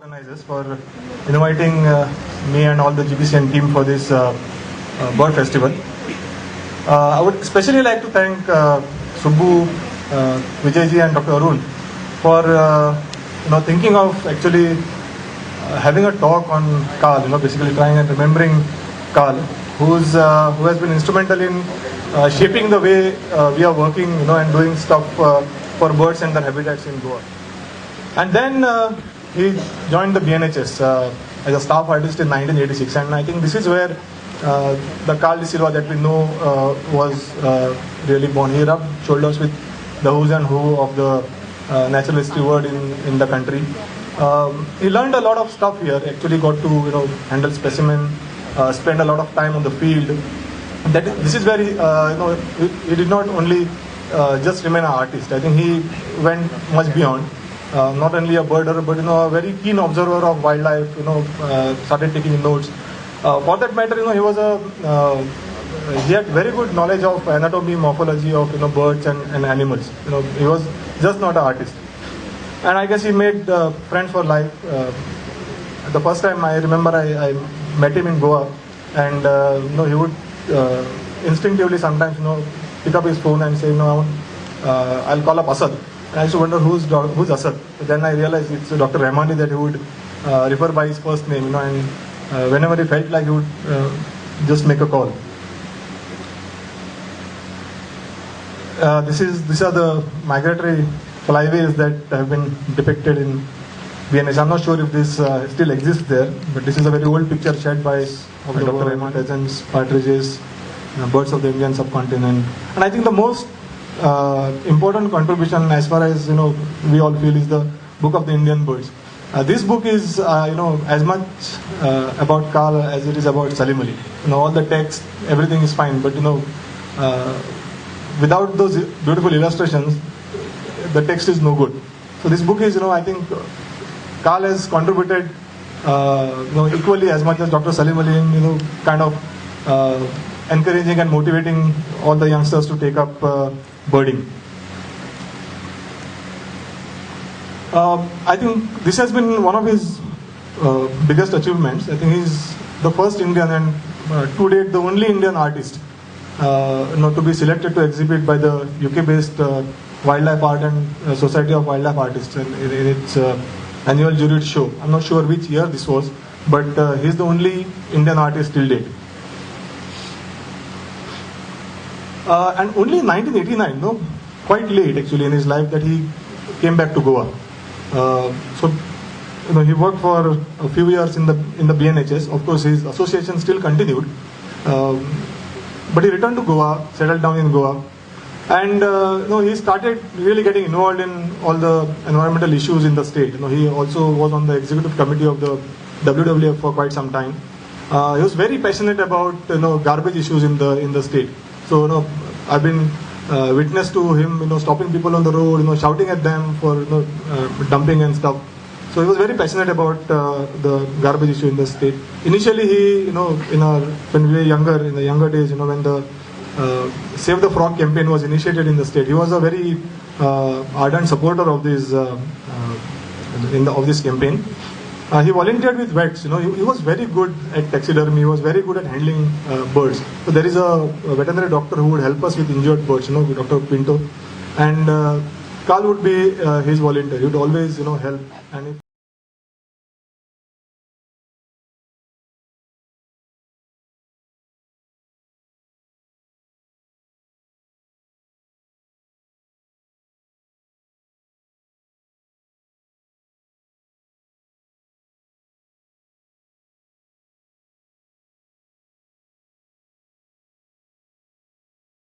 organizers for inviting me and all the GBCN team for this bird festival. I would especially like to thank Subbu, Vijayji and Dr. Arun for thinking of actually having a talk on Carl, basically trying and remembering Carl, who has been instrumental in shaping the way we are working, and doing stuff for birds and their habitats in Goa. And then he joined the BNHS as a staff artist in 1986, and I think this is where the Carl De Silva that we know was really born. He rubbed shoulders with the who's and who of the natural history world in the country. He learned a lot of stuff here. Actually, got to handle specimen, spend a lot of time on the field. This is where he did not only just remain an artist. I think he went much beyond. Not only a birder, but a very keen observer of wildlife. Started taking notes. For that matter, he had very good knowledge of anatomy, morphology of birds and animals. He was just not an artist. And I guess he made friends for life. The first time I remember I met him in Goa, and he would instinctively sometimes pick up his phone and say, I'll call up Asad. And I used to wonder who's Asad. But then I realized it's Dr. Rahmani that he would refer by his first name, and whenever he felt like he would just make a call. These are the migratory flyways that have been depicted in BNH. I'm not sure if this still exists there, but this is a very old picture shared by Dr. Rahman, pheasants, partridges, birds of the Indian subcontinent. And I think the most important contribution, as far as we all feel, is the Book of the Indian Birds. This book is as much about Carl as it is about Salim Ali. All the text, everything is fine, but without those beautiful illustrations, the text is no good. So this book is, I think, Carl has contributed equally as much as Dr. Salim Ali in kind of encouraging and motivating all the youngsters to take up birding. I think this has been one of his biggest achievements. I think he's the first Indian and to date the only Indian artist to be selected to exhibit by the UK-based Wildlife Art and Society of Wildlife Artists in its annual juried show. I'm not sure which year this was, but he's the only Indian artist till date. And only in 1989, quite late actually in his life, that he came back to Goa. He worked for a few years in the BNHS. Of course, his association still continued, but he returned to Goa, settled down in Goa, and he started really getting involved in all the environmental issues in the state. He also was on the executive committee of the WWF for quite some time. He was very passionate about garbage issues in the state. So I've been witness to him stopping people on the road, shouting at them for dumping and stuff. So he was very passionate about the garbage issue in the state. Initially, he when we were younger, in the younger days, when the Save the Frog campaign was initiated in the state, he was a very ardent supporter of this of this campaign. He volunteered with vets. He was very good at taxidermy. He was very good at handling birds. So there is a veterinary doctor who would help us with injured birds, Dr. Pinto, and Carl would be his volunteer. He would always help. And